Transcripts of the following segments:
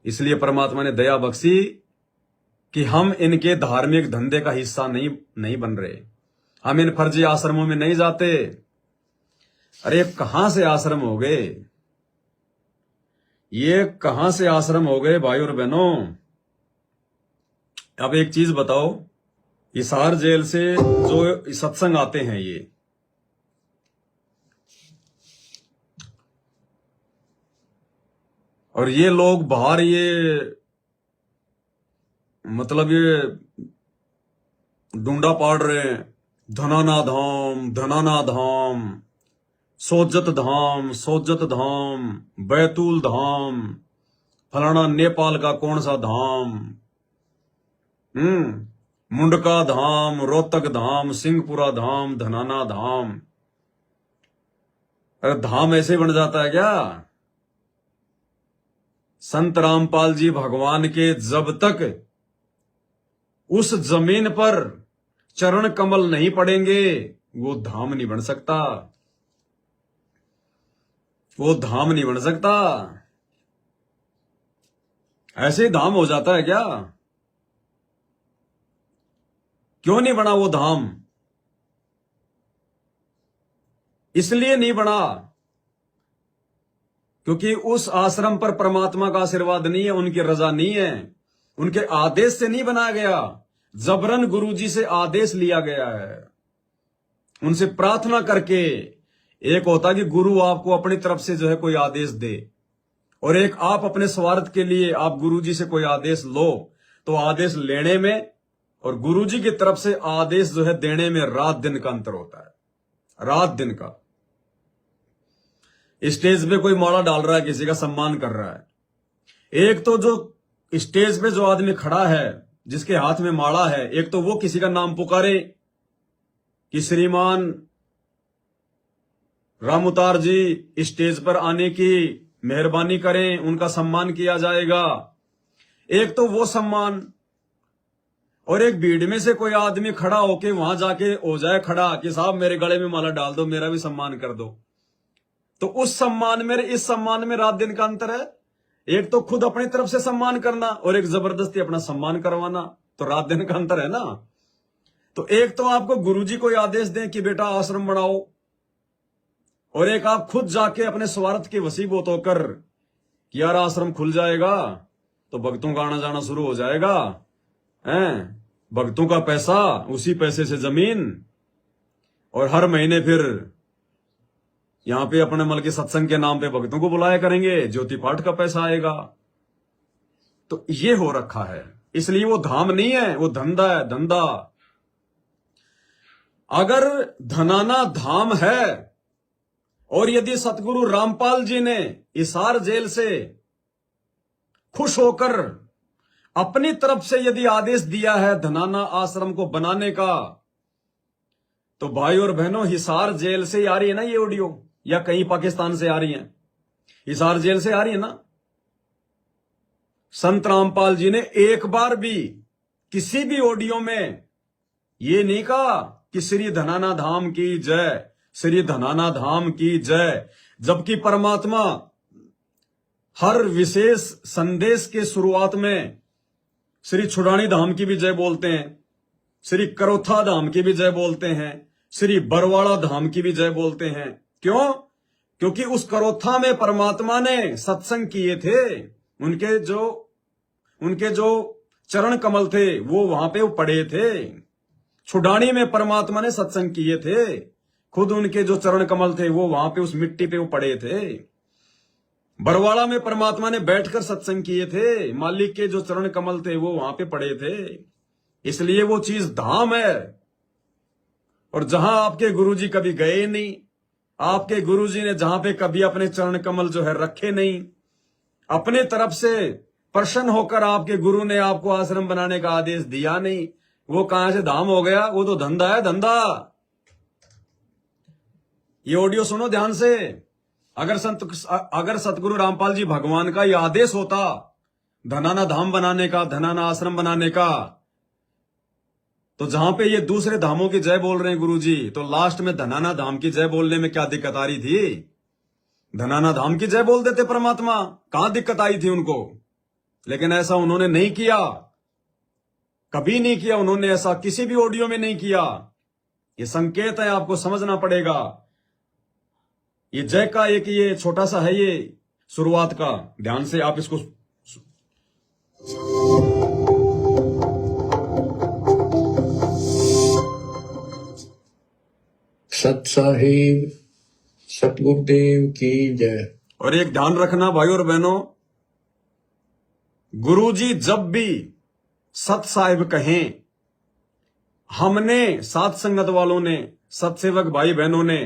इसलिए परमात्मा ने दया बख्शी कि हम इनके धार्मिक धंधे का हिस्सा नहीं बन रहे। हम इन फर्जी आश्रमों में नहीं जाते। अरे कहां से आश्रम हो गए, ये कहां से आश्रम हो गए भाई और बहनों। अब एक चीज बताओ, हिसार जेल से जो सत्संग आते हैं ये, और ये लोग बाहर ये मतलब ये डूंडा पाड़ रहे हैं, धनाना धाम, धनाना धाम, सोजत धाम, बैतूल धाम, फलाना नेपाल का कौन सा धाम, मुंडका धाम, रोहतक धाम, सिंहपुरा धाम, धनाना धाम। अरे धाम ऐसे बन जाता है क्या? संत रामपाल जी भगवान के जब तक उस जमीन पर चरण कमल नहीं पड़ेंगे वो धाम नहीं बन सकता, वो धाम नहीं बन सकता। ऐसे ही धाम हो जाता है क्या? क्यों नहीं बना वो धाम? इसलिए नहीं बना क्योंकि उस आश्रम पर परमात्मा का आशीर्वाद नहीं है, उनकी रजा नहीं है, उनके आदेश से नहीं बनाया गया, जबरन गुरुजी से आदेश लिया गया है, उनसे प्रार्थना करके। एक होता है कि गुरु आपको अपनी तरफ से जो है कोई आदेश दे, और एक आप अपने स्वार्थ के लिए आप गुरुजी से कोई आदेश लो। तो आदेश लेने में और गुरुजी की तरफ से आदेश जो है देने में रात दिन का अंतर होता है, रात दिन का। स्टेज पे कोई माला डाल रहा है, किसी का सम्मान कर रहा है, एक तो जो स्टेज पे जो आदमी खड़ा है जिसके हाथ में माला है, एक तो वो किसी का नाम पुकारे कि श्रीमान रामुतार जी स्टेज पर आने की मेहरबानी करें, उनका सम्मान किया जाएगा। एक तो वो सम्मान, और एक भीड़ में से कोई आदमी खड़ा होके वहां जाके हो जाए खड़ा कि साहब मेरे गले में माला डाल दो, मेरा भी सम्मान कर दो। तो उस सम्मान में इस सम्मान में रात दिन का अंतर है। एक तो खुद अपनी तरफ से सम्मान करना और एक जबरदस्ती अपना सम्मान करवाना, तो रात दिन का अंतर है ना। तो एक तो आपको गुरुजी कोई आदेश दें कि बेटा आश्रम बनाओ, और एक आप खुद जाके अपने स्वार्थ के वसीबोत होकर कि यार आश्रम खुल जाएगा तो भक्तों का आना जाना शुरू हो जाएगा, हैं, भक्तों का पैसा, उसी पैसे से जमीन, और हर महीने फिर यहां पे अपने मल के सत्संग के नाम पे भक्तों को बुलाया करेंगे, ज्योति पाठ का पैसा आएगा। तो ये हो रखा है, इसलिए वो धाम नहीं है, वो धंधा है, धंधा। अगर धनाना धाम है, और यदि सतगुरु रामपाल जी ने हिसार जेल से खुश होकर अपनी तरफ से यदि आदेश दिया है धनाना आश्रम को बनाने का, तो भाई और बहनों हिसार जेल से आ रही है ना ये ऑडियो, या कहीं पाकिस्तान से आ रही है? हिसार जेल से आ रही है ना। संत रामपाल जी ने एक बार भी किसी भी ऑडियो में ये नहीं कहा कि श्री धनाना धाम की जय, श्री धनाना धाम की जय, जबकि परमात्मा हर विशेष संदेश के शुरुआत में श्री छुड़ानी धाम की भी जय बोलते हैं, श्री करोथा धाम की भी जय बोलते हैं, श्री बरवाड़ा धाम की भी जय बोलते हैं। क्यों? क्योंकि उस करोथा में परमात्मा ने सत्संग किए थे, उनके जो चरण कमल थे वो वहां पे वो पड़े थे। छुड़ानी में परमात्मा ने सत्संग किए थे, खुद उनके जो चरण कमल थे वो वहां पे उस मिट्टी पे वो पड़े थे। बरवाड़ा में परमात्मा ने बैठकर सत्संग किए थे, मालिक के जो चरण कमल थे वो वहां पे पड़े थे। इसलिए वो चीज धाम है। और जहां आपके गुरुजी कभी गए नहीं, आपके गुरुजी ने जहां पे कभी अपने चरण कमल जो है रखे नहीं, अपने तरफ से प्रसन्न होकर आपके गुरु ने आपको आश्रम बनाने का आदेश दिया नहीं, वो कहां से धाम हो गया? वो तो धंधा है, धंधा। ये ऑडियो सुनो ध्यान से। अगर सतगुरु रामपाल जी भगवान का ये आदेश होता धनाना धाम बनाने का, धनाना आश्रम बनाने का, तो जहां पे ये दूसरे धामों की जय बोल रहे हैं गुरुजी, तो लास्ट में धनाना धाम की जय बोलने में क्या दिक्कत आ रही थी? धनाना धाम की जय बोल देते परमात्मा, कहां दिक्कत आई थी उनको? लेकिन ऐसा उन्होंने नहीं किया, कभी नहीं किया उन्होंने ऐसा, किसी भी ऑडियो में नहीं किया। ये संकेत है, आपको समझना पड़ेगा। ये जय का एक ये छोटा सा है, ये शुरुआत का, ध्यान से आप इसको सत साहिब सतगुरुदेव की जय। और एक ध्यान रखना भाई और बहनों, गुरुजी जब भी सत साहिब कहें, हमने सात संगत वालों ने, सतसेवक भाई बहनों ने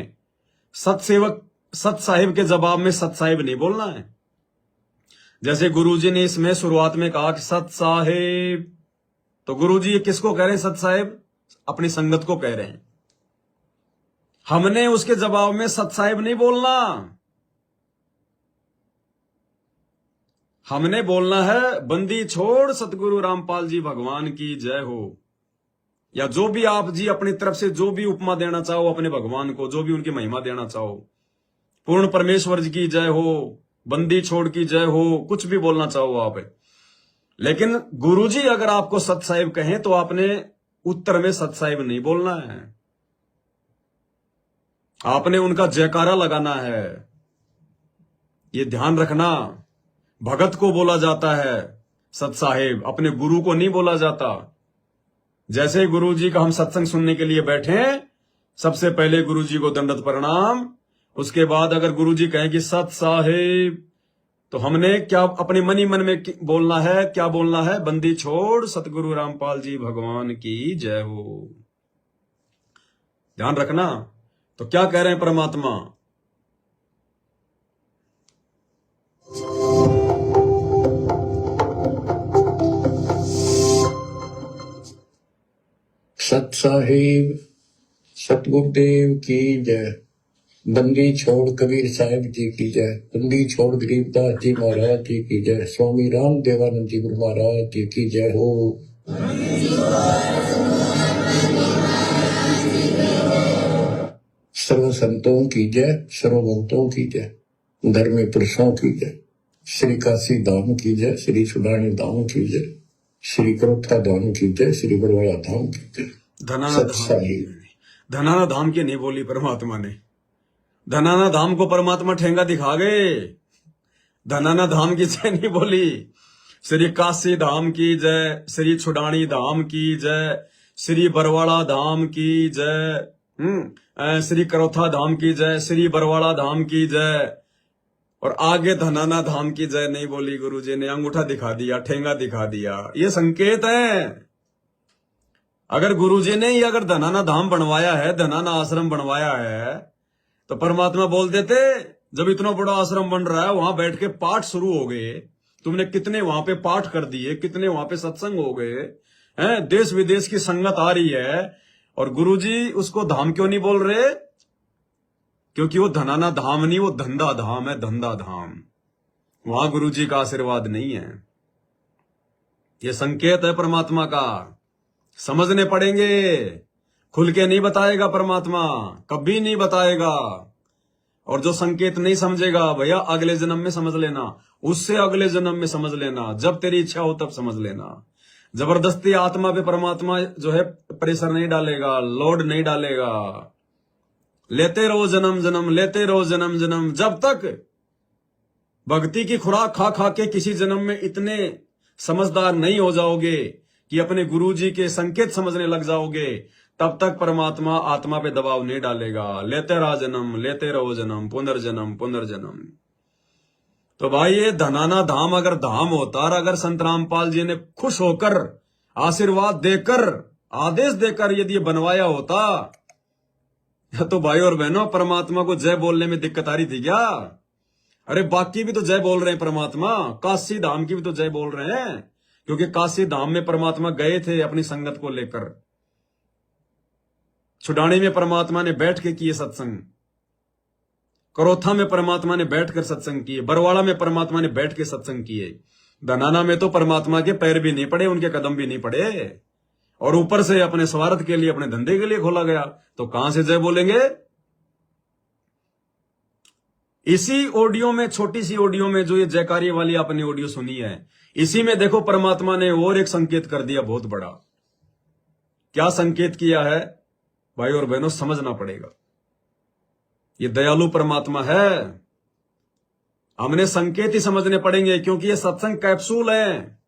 सत साहिब के जवाब में सत साहिब नहीं बोलना है। जैसे गुरुजी ने इसमें शुरुआत में कहा कि सत साहिब, तो गुरुजी ये किसको कह रहे हैं? सत साहिब अपनी संगत को कह रहे हैं। हमने उसके जवाब में सत साहिब नहीं बोलना, हमने बोलना है बंदी छोड़ सतगुरु रामपाल जी भगवान की जय हो, या जो भी आप जी अपनी तरफ से जो भी उपमा देना चाहो अपने भगवान को, जो भी उनकी महिमा देना चाहो, पूर्ण परमेश्वर जी की जय हो, बंदी छोड़ की जय हो, कुछ भी बोलना चाहो आप। लेकिन गुरुजी अगर आपको सत साहिब कहें तो आपने उत्तर में सत साहिब नहीं बोलना है, आपने उनका जयकारा लगाना है। ये ध्यान रखना, भगत को बोला जाता है सत साहिब, अपने गुरु को नहीं बोला जाता। जैसे गुरुजी का हम सत्संग सुनने के लिए बैठे, सबसे पहले गुरुजी को दंडवत प्रणाम, उसके बाद अगर गुरुजी कहें कि सत साहिब, तो हमने क्या अपने मन ही मन में बोलना है? क्या बोलना है? बंदी छोड़ सतगुरु रामपाल जी भगवान की जय हो। ध्यान रखना। तो क्या कह रहे हैं परमात्मा? सत साहिब सतगुरुदेव की जय। बंदी छोड़ कबीर साहिब जी की जय। बंदी छोड़ गरीबदास जी महाराज जी की जय। स्वामी राम देवानंद जी गुरु महाराज जी की जय हो। सर्व संतों की जय, सर्वभक्तों की जय, धर्म पुरुषों की जय। श्री काशी धाम की जय, श्री सुडानी धाम की जय, श्री करोथा धाम की जय, श्री बड़वाड़ा धाम की जय। धनाना धाम की नहीं बोली परमात्मा ने। धनाना धाम को परमात्मा ठेंगा दिखा गए, धनाना धाम की जय नहीं बोली। श्री काशी धाम की जय, श्री छुडानी धाम की जय, श्री बरवाड़ा धाम की जय, श्री करोथा धाम की जय, श्री बरवाड़ा धाम की जय, और आगे धनाना धाम की जय नहीं बोली। गुरुजी ने अंगूठा दिखा दिया, ठेंगा दिखा दिया। ये संकेत है। अगर गुरुजी ने अगर धनाना धाम बनवाया है, धनाना आश्रम बनवाया है, तो परमात्मा बोल देते, जब इतना बड़ा आश्रम बन रहा है, वहां बैठ के पाठ शुरू हो गए, तुमने कितने वहां पे पाठ कर दिए, कितने वहां पे सत्संग हो गए हैं, देश विदेश की संगत आ रही है, और गुरुजी उसको धाम क्यों नहीं बोल रहे? क्योंकि वो धनाना धाम नहीं, वो धंधा धाम है, धंधा धाम। वहां गुरुजी का आशीर्वाद नहीं है। ये संकेत है परमात्मा का, समझने पड़ेंगे। खुल के नहीं बताएगा परमात्मा, कभी नहीं बताएगा। और जो संकेत नहीं समझेगा, भैया अगले जन्म में समझ लेना, उससे अगले जन्म में समझ लेना, जब तेरी इच्छा हो तब समझ लेना। जबरदस्ती आत्मा पे परमात्मा जो है प्रेशर नहीं डालेगा, लोड नहीं डालेगा। लेते रहो जन्म जन्म, लेते रहो जन्म जन्म, जब तक भक्ति की खुराक खा खा के किसी जन्म में इतने समझदार नहीं हो जाओगे कि अपने गुरुजी के संकेत समझने लग जाओगे, तब तक परमात्मा आत्मा पे दबाव नहीं डालेगा। लेते रहो जन्म, लेते रहो जन्म, पुनर्जन्म पुनर्जन्म। तो भाई ये धनाना धाम अगर धाम होता, और अगर संत रामपाल जी ने खुश होकर आशीर्वाद देकर आदेश देकर यदि ये बनवाया होता, तो भाई और बहनों परमात्मा को जय बोलने में दिक्कत आ रही थी क्या? अरे बाकी भी तो जय बोल रहे हैं परमात्मा, काशी धाम की भी तो जय बोल रहे हैं, क्योंकि काशी धाम में परमात्मा गए थे अपनी संगत को लेकर। छुडानी में परमात्मा ने बैठ के किए सत्संग, करोथा में परमात्मा ने बैठकर सत्संग किए, बरवाड़ा में परमात्मा ने बैठ के सत्संग किए। धनाना में तो परमात्मा के पैर भी नहीं पड़े, उनके कदम भी नहीं पड़े, और ऊपर से अपने स्वार्थ के लिए, अपने धंधे के लिए खोला गया, तो कहां से जय बोलेंगे? इसी ऑडियो में, छोटी सी ऑडियो में, जो ये जयकारिये वाली आपने ऑडियो सुनी है, इसी में देखो परमात्मा ने और एक संकेत कर दिया बहुत बड़ा। क्या संकेत किया है भाई और बहनों, समझना पड़ेगा। ये दयालु परमात्मा है, हमने संकेत ही समझने पड़ेंगे, क्योंकि ये सत्संग कैप्सूल है।